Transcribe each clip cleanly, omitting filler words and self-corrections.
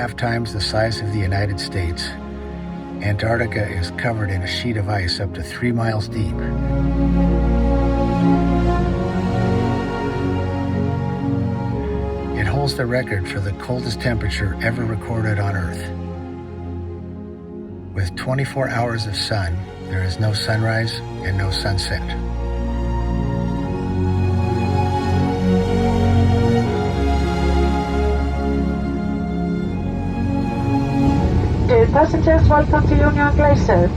2.5 times the size of the United States, Antarctica is covered in a sheet of ice up to 3 miles deep. It holds the record for the coldest temperature ever recorded on Earth. With 24 hours of sun, there is no sunrise and no sunset. Dear passengers, welcome to Union Glacier.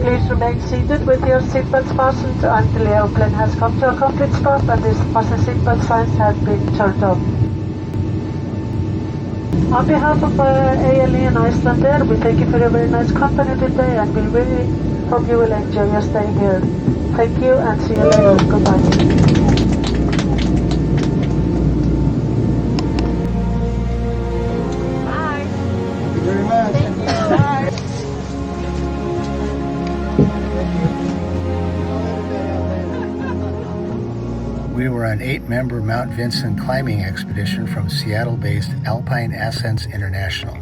Please remain seated with your seatbelts fastened until the airplane has come to a complete stop and the fasten seatbelt signs have been turned off. On behalf of ALE and Icelandair, we thank you for your very nice company today and we really hope you will enjoy your stay here. Thank you and see you later. Goodbye. We were an 8-member Mount Vinson climbing expedition from Seattle-based Alpine Ascents International.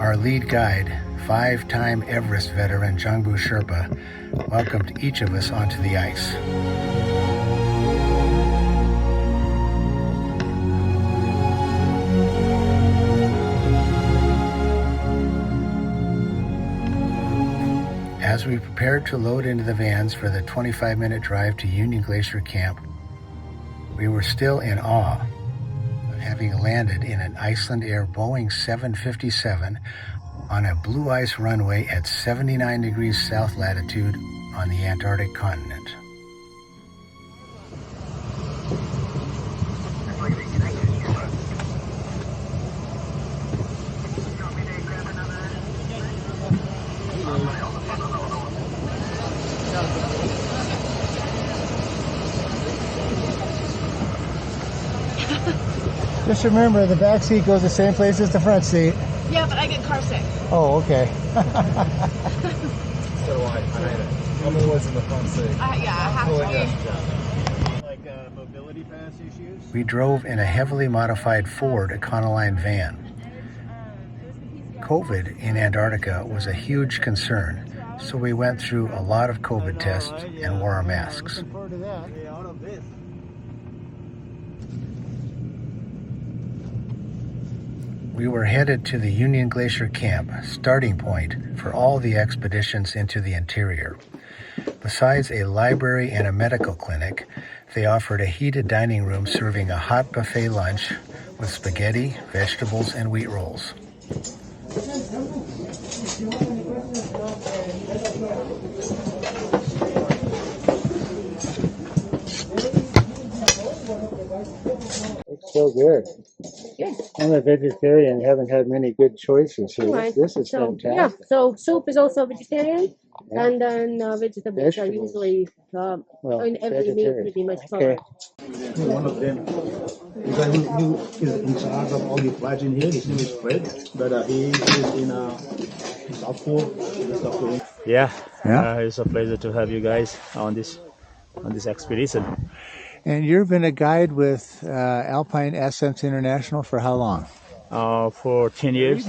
Our lead guide, 5-time Everest veteran Jungbu Sherpa, welcomed each of us onto the ice. As we prepared to load into the vans for the 25-minute drive to Union Glacier Camp, we were still in awe of having landed in an Icelandair Boeing 757 on a blue ice runway at 79 degrees south latitude on the Antarctic continent. Just remember, the back seat goes the same place as the front seat. Yeah, but I get car sick. Oh, okay. So do I. I'm always in the front seat. Yeah, I have to be. Like mobility pass issues? We drove in a heavily modified Ford Econoline van. COVID in Antarctica was a huge concern, so we went through a lot of COVID tests and wore our masks. We were headed to the Union Glacier Camp, starting point for all the expeditions into the interior. Besides a library and a medical clinic, they offered a heated dining room serving a hot buffet lunch with spaghetti, vegetables, and wheat rolls. It's so good. Yeah. I'm a vegetarian, haven't had many good choices here. Right. This is Yeah, fantastic. so soup is also vegetarian, Yeah. and then vegetables are usually in every meal vegetarian. pretty much Okay. covered. One of them. The guy who is in charge of all the flights in here, his name is Fred, but he is in South Pole. Yeah, Yeah. it's a pleasure to have you guys on this expedition. And you've been a guide with Alpine Ascents International for how long? For 10 years.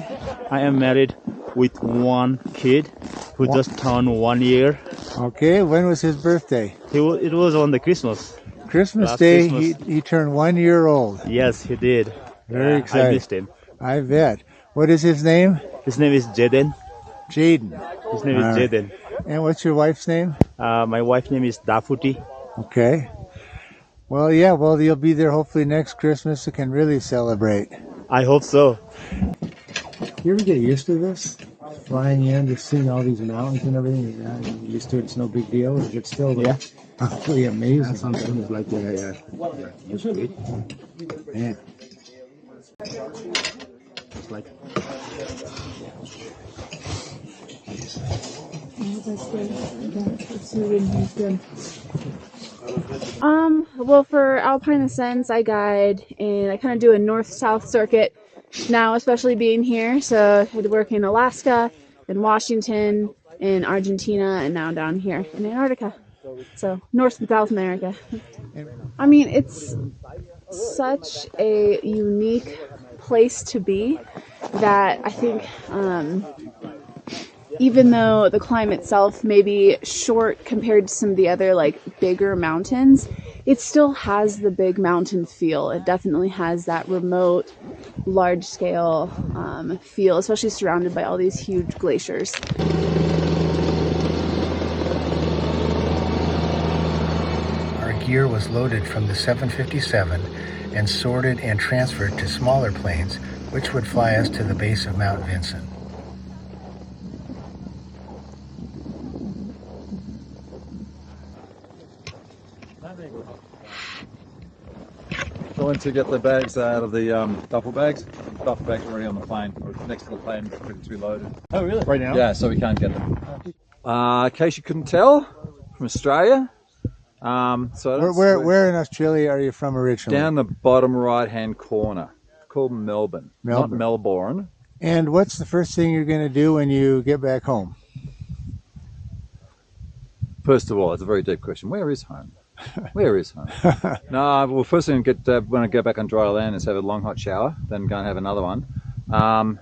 I am married with one kid who just turned 1 year. Okay, when was his birthday? It was on the Christmas. Christmas Last Day, Christmas. He turned 1 year old. Yes, he did. Very I exciting. missed him. I bet. What is his name? His name is Jaden. Jaden. His name is All right. Jaden. And what's your wife's name? My wife's name is Dafuti. Okay. Well, yeah, well, you'll be there hopefully next Christmas. You can really celebrate. I hope so. You ever get used to this? Flying in, just seeing all these mountains and everything. Yeah, you're used to it, it's no big deal. Is it still absolutely amazing? Sometimes like yeah. It's good. Man. It's like Well, for Alpine Ascents, I guide and I kind of do a north-south circuit now, especially being here. So I work in Alaska, in Washington, in Argentina, and now down here in Antarctica. So North and South America. I mean, it's such a unique place to be that I think even though the climb itself may be short compared to some of the other like bigger mountains, it still has the big mountain feel. It definitely has that remote, large scale feel, especially surrounded by all these huge glaciers. Our gear was loaded from the 757 and sorted and transferred to smaller planes, which would fly us to the base of Mount Vinson. Going to get the bags out of the duffel bags. Duffel bags are already on the plane, or next to the plane, ready to be loaded. Oh, really? Right now? Yeah, so we can't get them. In case you couldn't tell, from Australia. Where in Australia are you from originally? Down the bottom right-hand corner. It's called Melbourne, not Melbourne. And what's the first thing you're going to do when you get back home? First of all, it's a very deep question. Where is home? Where is home? No, well, first thing when I go back on dry land is have a long hot shower, then go and have another one, and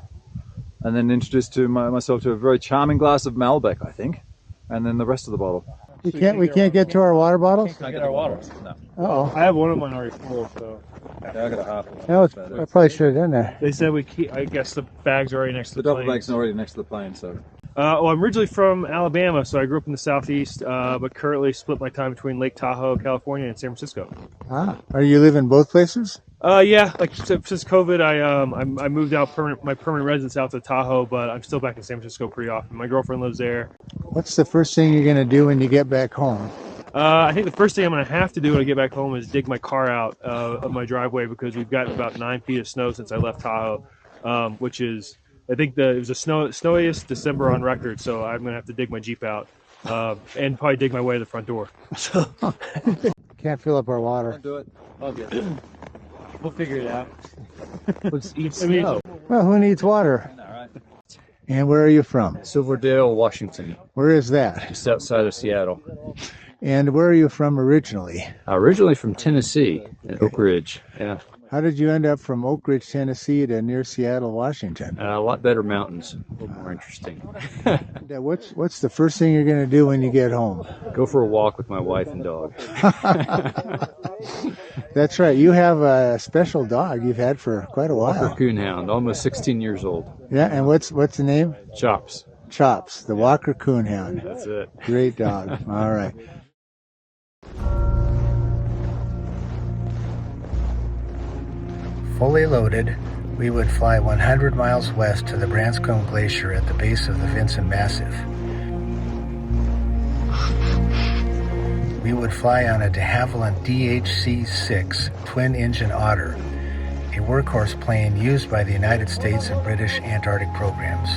then introduce myself to a very charming glass of Malbec, I think, and then the rest of the bottle. We can't get to our water bottles? Can't get our water. No. Uh-oh. I have one of mine already full, so. Yeah, I got a half of it. No, I probably should have done that. They said we keep, I guess the bag's are already next to The the duffel plane. bag's already next to the plane, so. Well, I'm originally from Alabama, so I grew up in the southeast, but currently split my time between Lake Tahoe, California, and San Francisco. Ah, are you live in both places? Yeah, like since COVID, I moved out my permanent residence out to Tahoe, but I'm still back in San Francisco pretty often. My girlfriend lives there. What's the first thing you're going to do when you get back home? I think the first thing I'm going to have to do when I get back home is dig my car out of my driveway, because we've gotten about 9 feet of snow since I left Tahoe, which is, I think it was the snowiest December on record, so I'm going to have to dig my Jeep out and probably dig my way to the front door. So Can't fill up our water. I'll do it. I'll get it. we'll figure it out. Let's eat snow. Well, who needs water? All right. And where are you from? Silverdale, Washington, Where is that? just outside of Seattle. And where are you from originally? Originally from Tennessee, at Oak Ridge. Yeah, How did you end up from Oak Ridge, Tennessee to near Seattle, Washington? a lot better mountains, a little more interesting. What's the first thing you're going to do when you get home? Go for a walk with my wife and dog. That's right. You have a special dog you've had for quite a Walker while. Coonhound, almost 16 years old. Yeah, and what's the name? Chops. Chops, the Walker Coonhound. That's it. Great dog. All right. Fully loaded, we would fly 100 miles west to the Branscombe Glacier at the base of the Vinson Massif. We would fly on a de Havilland DHC-6 twin-engine Otter, a workhorse plane used by the United States and British Antarctic programs.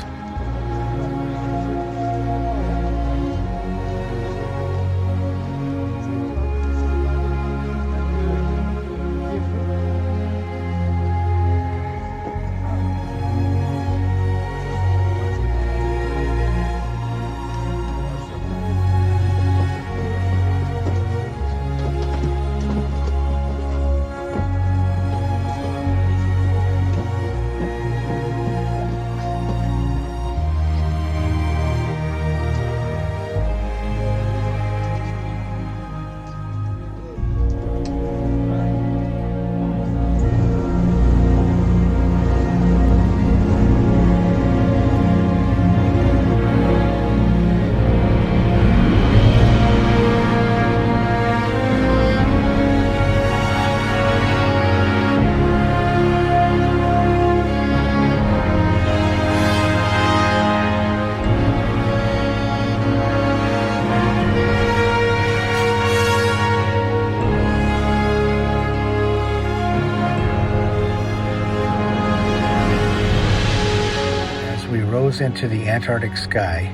Into the Antarctic sky,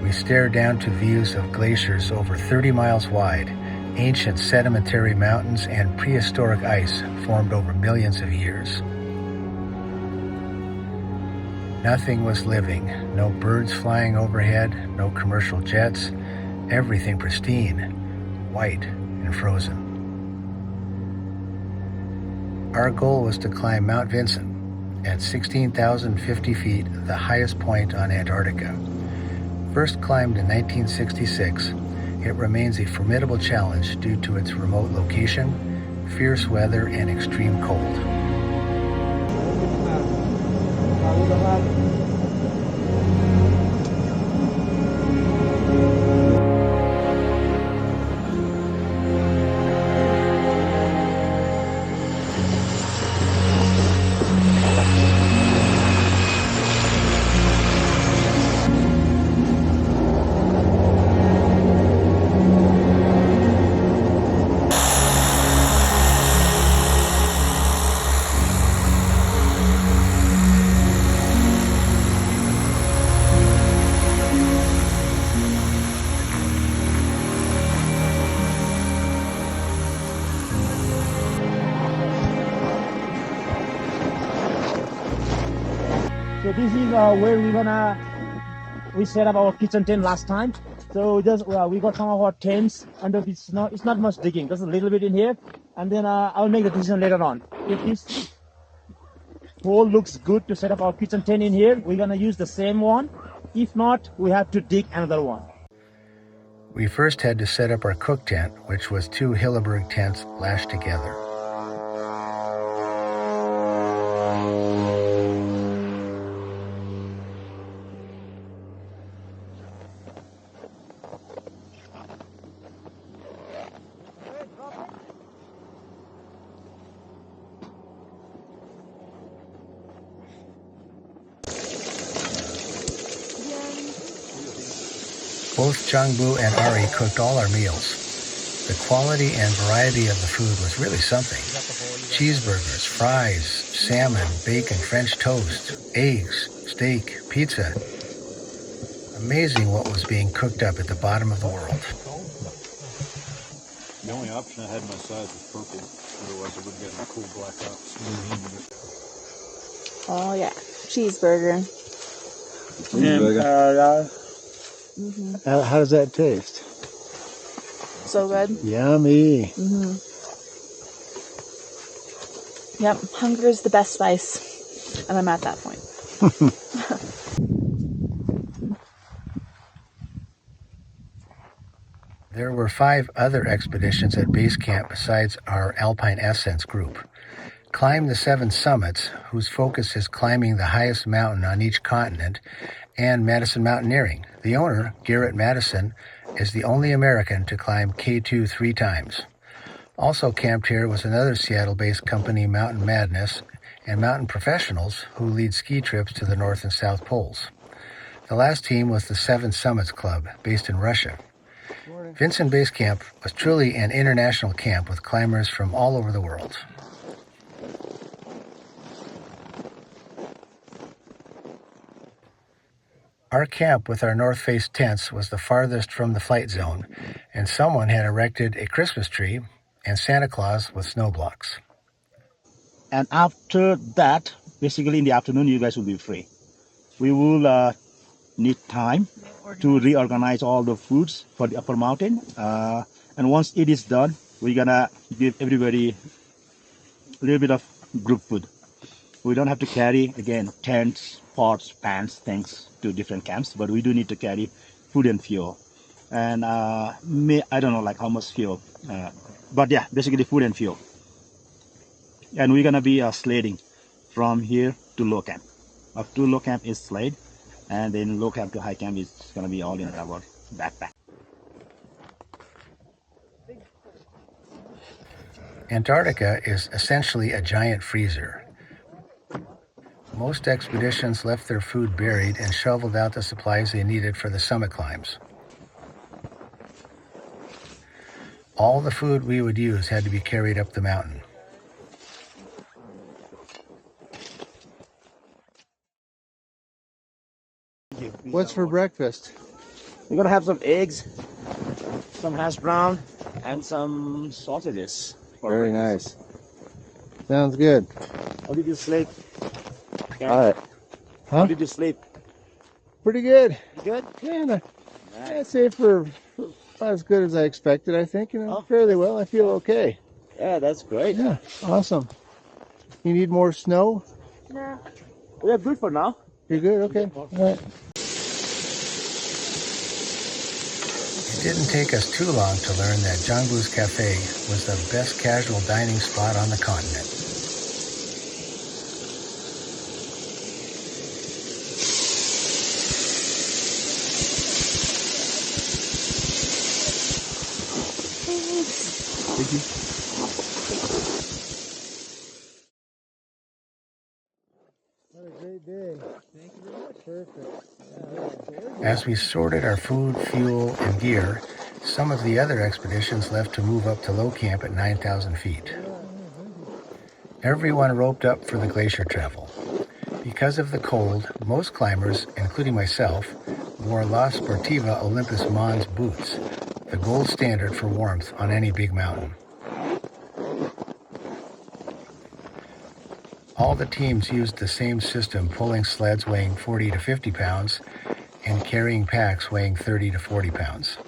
we stare down to views of glaciers over 30 miles wide, ancient sedimentary mountains, and prehistoric ice formed over millions of years. Nothing was living, no birds flying overhead, no commercial jets, everything pristine, white and frozen. Our goal was to climb Mount Vinson, at 16,050 feet, the highest point on Antarctica. First climbed in 1966, it remains a formidable challenge due to its remote location, fierce weather, and extreme cold. So this is where we set up our kitchen tent last time. So just we got some of our tents under the snow. It's not much digging, just a little bit in here, and then I'll make the decision later on. If this hole looks good to set up our kitchen tent in here, we're gonna use the same one. If not, we have to dig another one. We first had to set up our cook tent, which was 2 Hilleberg tents lashed together. Both Changbu and Ari cooked all our meals. The quality and variety of the food was really something. Cheeseburgers, fries, salmon, bacon, French toast, eggs, steak, pizza. Amazing what was being cooked up at the bottom of the world. The only option I had in my size was purple. Otherwise I wouldn't get a cool black ops. Oh yeah, cheeseburger. How does that taste? So good. Yummy. Yep, hunger is the best spice, and I'm at that point. There were 5 other expeditions at base camp besides our Alpine Ascents group. Climb the 7 summits, whose focus is climbing the highest mountain on each continent, and Madison Mountaineering. The owner, Garrett Madison, is the only American to climb K2 3 times. Also camped here was another Seattle-based company, Mountain Madness, and Mountain Professionals, who lead ski trips to the North and South Poles. The last team was the 7 Summits Club, based in Russia. Vinson Base Camp was truly an international camp with climbers from all over the world. Our camp with our north face tents was the farthest from the flight zone, and someone had erected a Christmas tree and Santa Claus with snow blocks. And after that, basically in the afternoon, you guys will be free. We will need time to reorganize all the foods for the upper mountain. And once it is done, we're gonna give everybody a little bit of group food. We don't have to carry, again, tents, pots, pans, things to different camps, but we do need to carry food and fuel. And I don't know like how much fuel, but yeah, basically food and fuel. And we're gonna be sledding from here to low camp. Up to low camp is sled, and then low camp to high camp is gonna be all in our backpack. Antarctica is essentially a giant freezer. Most expeditions left their food buried and shoveled out the supplies they needed for the summit climbs. All the food we would use had to be carried up the mountain. What's for breakfast? We're gonna have some eggs, some hash brown, and some sausages. Very nice. Sounds good. How did you sleep? Okay. All right. How did you sleep? Pretty good. Good? Yeah, I'd say for about as good as I expected, I think. Fairly well. I feel okay. Yeah, that's great. Yeah, awesome. You need more snow? No. We're good for now. You're good? Okay. All right. It didn't take us too long to learn that Jangbu's Cafe was the best casual dining spot on the continent. Thank you. What a great day. Thank you very much. Perfect. As we sorted our food, fuel, and gear, some of the other expeditions left to move up to low camp at 9,000 feet. Everyone roped up for the glacier travel. Because of the cold, most climbers, including myself, wore La Sportiva Olympus Mons boots, the gold standard for warmth on any big mountain. All the teams used the same system, pulling sleds weighing 40 to 50 pounds and carrying packs weighing 30 to 40 pounds.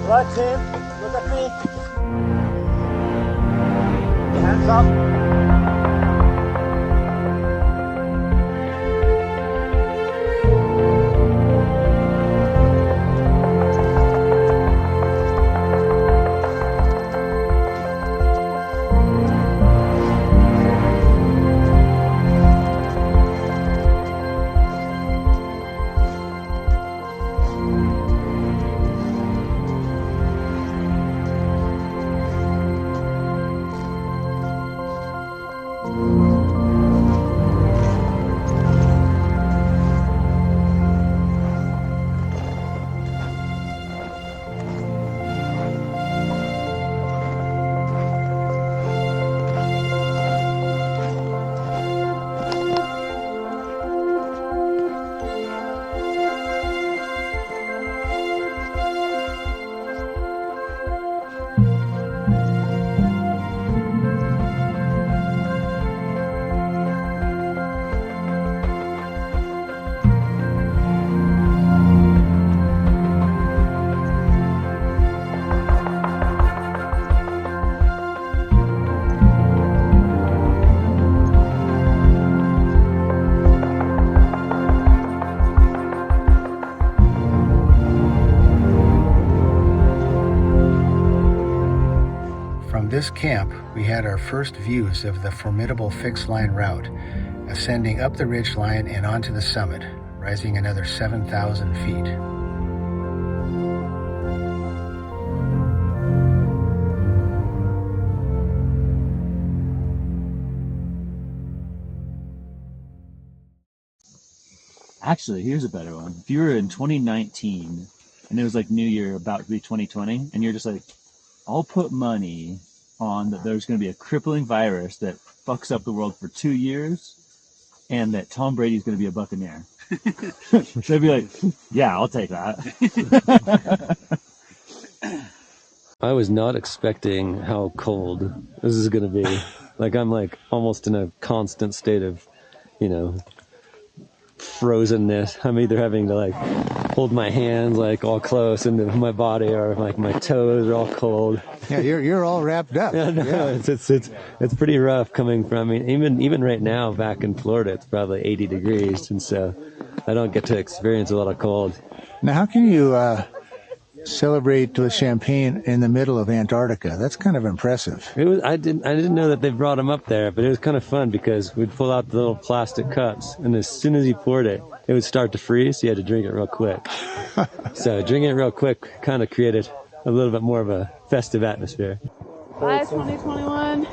Right, Tim, look at me. Hands up. From this camp, we had our first views of the formidable fixed-line route, ascending up the ridgeline and onto the summit, rising another 7,000 feet. Actually, here's a better one. If you were in 2019 and it was like New Year about to be 2020, and you're just like, I'll put money on that there's going to be a crippling virus that fucks up the world for 2 years and that Tom Brady's going to be a Buccaneer. They'd be like, yeah, I'll take that. I was not expecting how cold this is going to be. Like, I'm like almost in a constant state of, you know, frozenness. I'm either having to like hold my hands like all close into my body, or like my toes are all cold. Yeah, you're all wrapped up. Yeah, no, Yeah. It's pretty rough coming from. I mean, even right now back in Florida, it's probably 80 degrees, and so I don't get to experience a lot of cold. Now, how can you celebrate with champagne in the middle of Antarctica. That's kind of impressive. It was. I didn't know that they brought them up there, but it was kind of fun because we'd pull out the little plastic cups, and as soon as you poured it, it would start to freeze. So you had to drink it real quick. So drinking it real quick kind of created a little bit more of a festive atmosphere. Bye, 2021.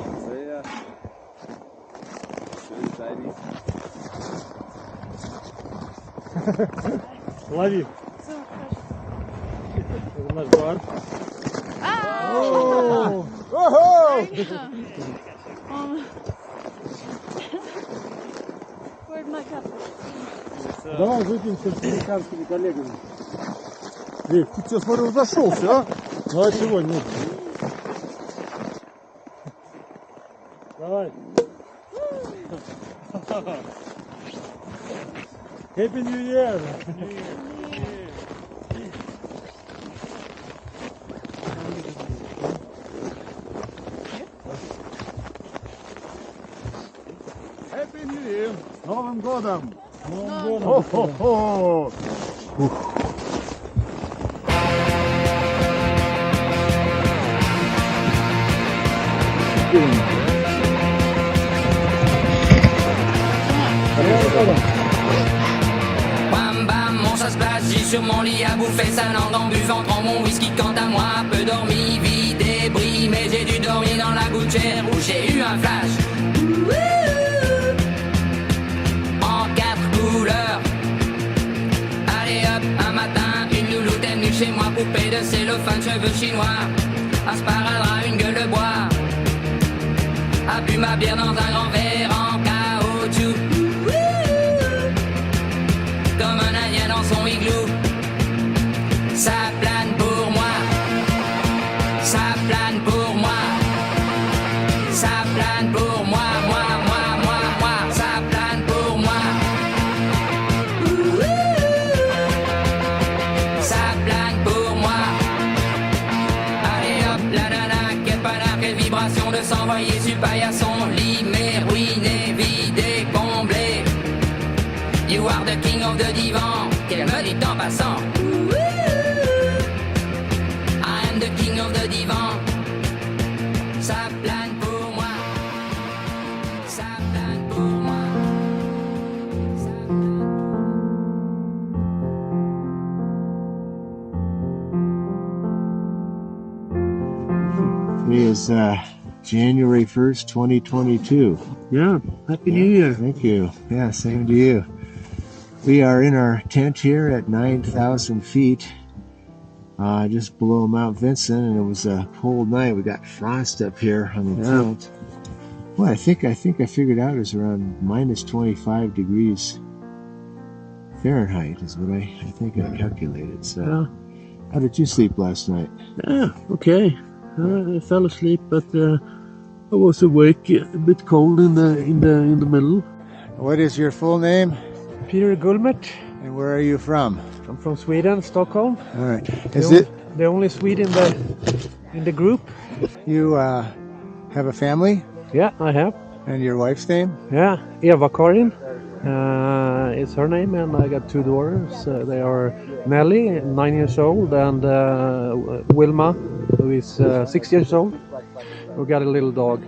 Love you. Oh! Where'd my cup? Давай выпьем с американскими коллегами. Ты что, смотрю, зашелся, а? Ну а чего нет? Давай. Happy New Year! Happy New Year! С Новым годом! Хо-хо-хо! Bam bam, mon ça se passe, j'ai sur mon lit à bouffer sa langue en buvant, prends mon whisky quant à moi, peu dormi, vie débris, mais j'ai dû dormir dans la gouttière où j'ai eu un flash. En 4 couleurs. Allez hop, un matin, une louloute est venue chez moi, poupée de cellophane, cheveux chinois, un sparadrap, une gueule de bois, a bu ma bière dans un grand verre en caoutchouc. Comme un indien dans son igloo. Ça plane pour moi. Ça plane pour moi. Ça plane pour moi. Moi. Ça plane pour moi. Ça plane pour moi. Allez hop, la nana, quel panard, quelle vibration de s'envoyer sur paillasson. Limé, ruiné, vidé, comblé. You are the king of the divan, qu'elle me dit en passant. I am the king of the divan. Ça plane pour moi. Ça plane pour moi. Ça plane. Today is January 1st, 2022. Yeah, Happy New Year. Thank you. Yeah, same to you. We are in our tent here at 9,000 feet, just below Mount Vinson, and it was a cold night. We got frost up here on the tent. Well, I think I figured out it was around minus 25 degrees Fahrenheit is what I think I calculated. So, Yeah. How did you sleep last night? Yeah, okay. I fell asleep, but I was awake, a bit cold in the middle. What is your full name? Peter Gullmert. And where are you from? I'm from Sweden, Stockholm. All right. Is it the only Swede in the group? you have a family? Yeah, I have. And your wife's name? Yeah, Eva Karin is her name, and I got 2 daughters. They are Nelly, 9 years old, and Wilma, who is 6 years old. We got a little dog,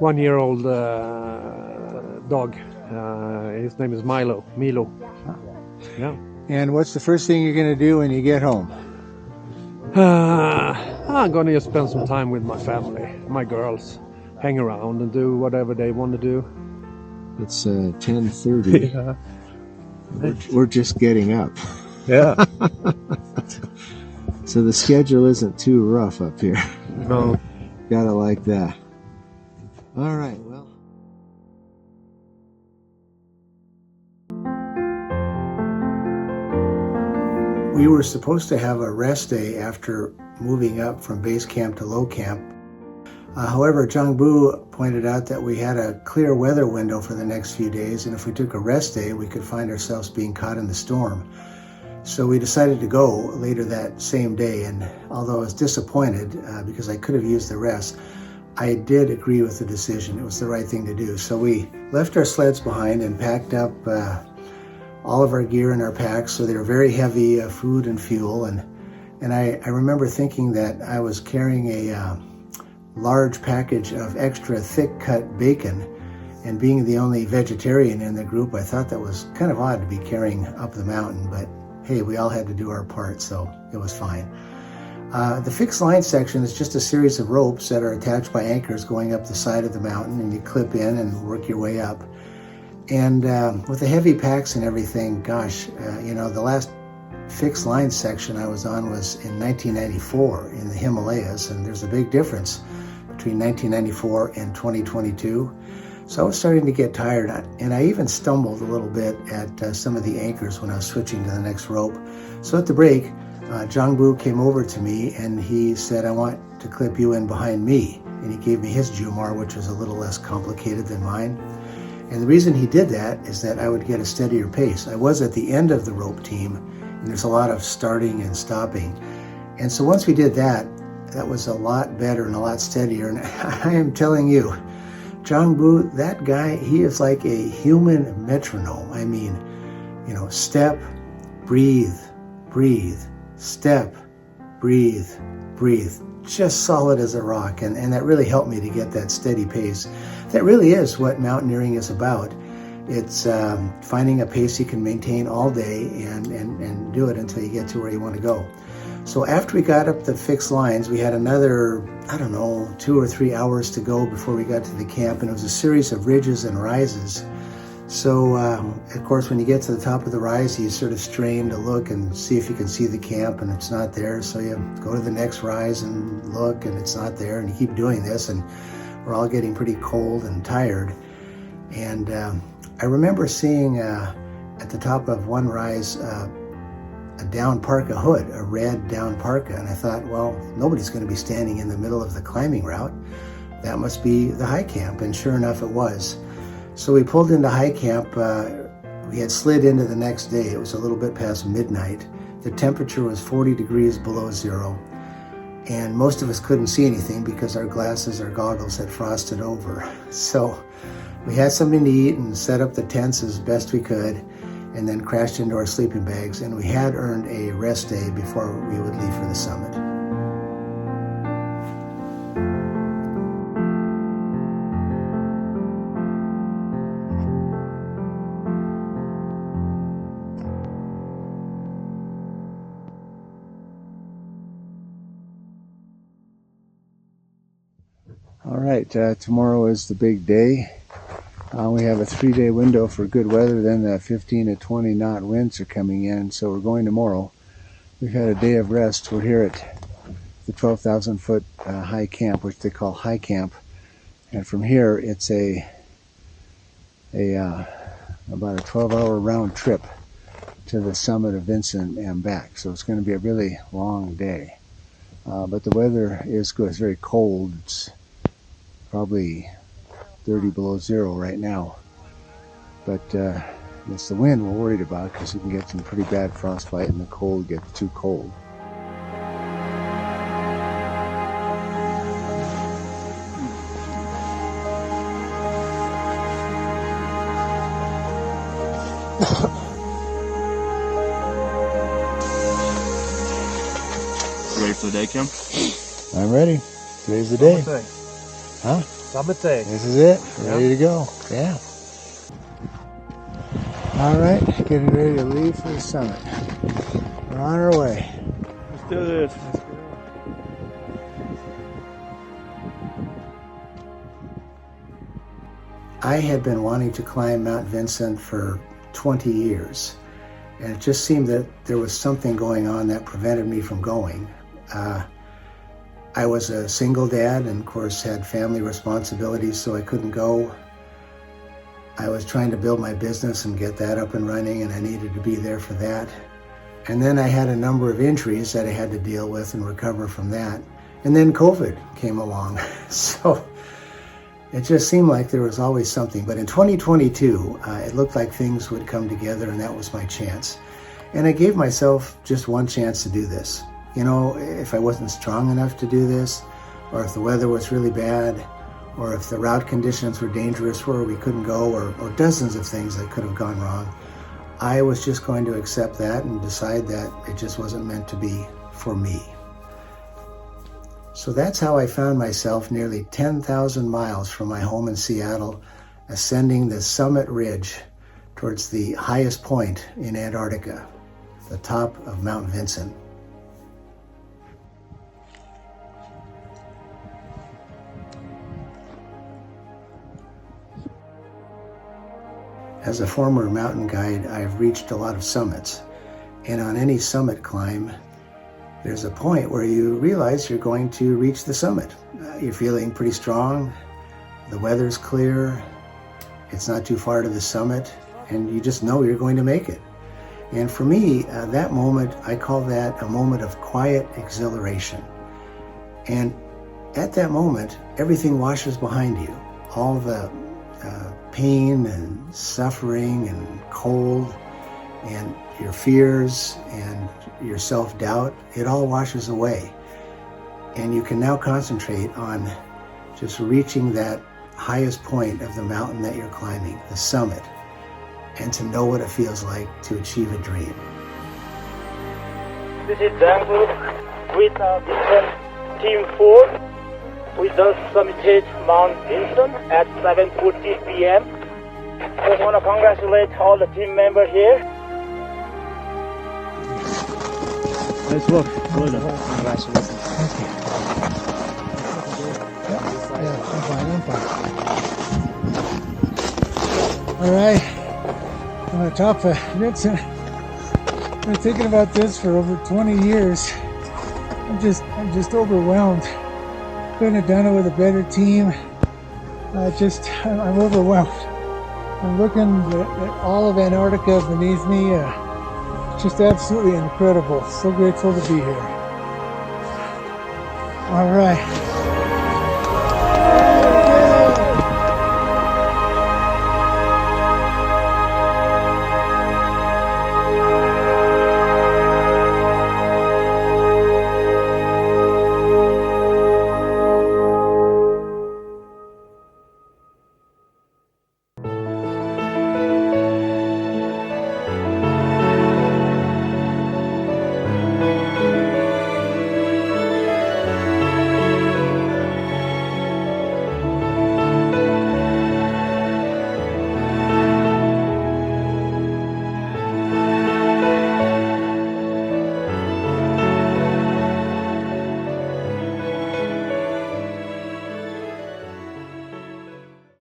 1-year-old dog. His name is Milo. Yeah. And what's the first thing you're going to do when you get home? I'm going to just spend some time with my family, my girls, hang around and do whatever they want to do. It's 10:30. Yeah. We're just getting up. Yeah. So the schedule isn't too rough up here. No. Gotta like that. All right, well. We were supposed to have a rest day after moving up from base camp to low camp. However, Jungbu pointed out that we had a clear weather window for the next few days, and if we took a rest day, we could find ourselves being caught in the storm. So we decided to go later that same day, and although I was disappointed because I could have used the rest, I did agree with the decision. It was the right thing to do. So we left our sleds behind and packed up all of our gear in our packs, so they were very heavy, food and fuel, and And I remember thinking that I was carrying a large package of extra thick cut bacon, and being the only vegetarian in the group, I thought that was kind of odd to be carrying up the mountain, but hey, we all had to do our part, so it was fine. The fixed line section is just a series of ropes that are attached by anchors going up the side of the mountain, and you clip in and work your way up. And with the heavy packs and everything, gosh, the last fixed line section I was on was in 1994 in the Himalayas, and there's a big difference between 1994 and 2022. So I was starting to get tired, and I even stumbled a little bit at some of the anchors when I was switching to the next rope. So at the break, Jongbu came over to me and he said, I want to clip you in behind me. And he gave me his Jumar, which was a little less complicated than mine. And the reason he did that is that I would get a steadier pace. I was at the end of the rope team, and there's a lot of starting and stopping. And so once we did that, that was a lot better and a lot steadier. And I am telling you, Jongbu, that guy, he is like a human metronome. I mean, step, breathe, breathe, step, breathe, breathe. Just solid as a rock. And that really helped me to get that steady pace. That really is what mountaineering is about. It's finding a pace you can maintain all day and do it until you get to where you want to go. So after we got up the fixed lines, we had another, 2 or 3 hours to go before we got to the camp, and it was a series of ridges and rises. So, of course, when you get to the top of the rise, you sort of strain to look and see if you can see the camp, and it's not there. So you go to the next rise and look, and it's not there, and you keep doing this, and we're all getting pretty cold and tired. And I remember seeing at the top of one rise a down parka hood, a red down parka, and I thought, well, nobody's going to be standing in the middle of the climbing route. That must be the high camp, and sure enough, it was. So we pulled into high camp. We had slid into the next day. It was a little bit past midnight. The temperature was 40 degrees below zero, and most of us couldn't see anything because our glasses or goggles had frosted over. So we had something to eat and set up the tents as best we could, and then crashed into our sleeping bags, and we had earned a rest day before we would leave for the summit. All right, tomorrow is the big day. We have a 3-day window for good weather, then the 15 to 20 knot winds are coming in, so we're going tomorrow. We've had a day of rest. We're here at the 12,000 foot high camp, which they call high camp, and from here it's about a 12-hour round trip to the summit of Vinson and back, so it's going to be a really long day. But the weather is good. It's very cold. It's probably 30 below zero right now, but it's the wind we're worried about, because you can get some pretty bad frostbite and the cold gets too cold. Ready for the day, Kim? I'm ready. Today's the day. Huh? Summit day. This is it. Ready to go. Yeah. All right, getting ready to leave for the summit. We're on our way. Let's do this. I had been wanting to climb Mount Vinson for 20 years, and it just seemed that there was something going on that prevented me from going. I was a single dad and, of course, had family responsibilities, so I couldn't go. I was trying to build my business and get that up and running, and I needed to be there for that. And then I had a number of injuries that I had to deal with and recover from that. And then COVID came along. So it just seemed like there was always something. But in 2022, it looked like things would come together, and that was my chance. And I gave myself just one chance to do this. You know, if I wasn't strong enough to do this, or if the weather was really bad, or if the route conditions were dangerous where we couldn't go, or dozens of things that could have gone wrong, I was just going to accept that and decide that it just wasn't meant to be for me. So that's how I found myself nearly 10,000 miles from my home in Seattle, ascending the summit ridge towards the highest point in Antarctica, the top of Mount Vinson. As a former mountain guide, I've reached a lot of summits, and on any summit climb, there's a point where you realize you're going to reach the summit. You're feeling pretty strong, the weather's clear, it's not too far to the summit, and you just know you're going to make it. And for me, that moment, I call that a moment of quiet exhilaration. And at that moment, everything washes behind you. All the pain and suffering and cold and your fears and your self-doubt, it all washes away. And you can now concentrate on just reaching that highest point of the mountain that you're climbing, the summit, and to know what it feels like to achieve a dream. This is Branscombe with Vinson Team 4. We just summited Mount Vinson at 7:40 p.m. I want to congratulate all the team members here. Nice work. Well done. Congratulations. I'm fine. All right, on the top of Vinson. I've been thinking about this for over 20 years. I'm just overwhelmed. Couldn't have done it with a better team. I'm overwhelmed. I'm looking at all of Antarctica beneath me. Just absolutely incredible. So grateful to be here. All right.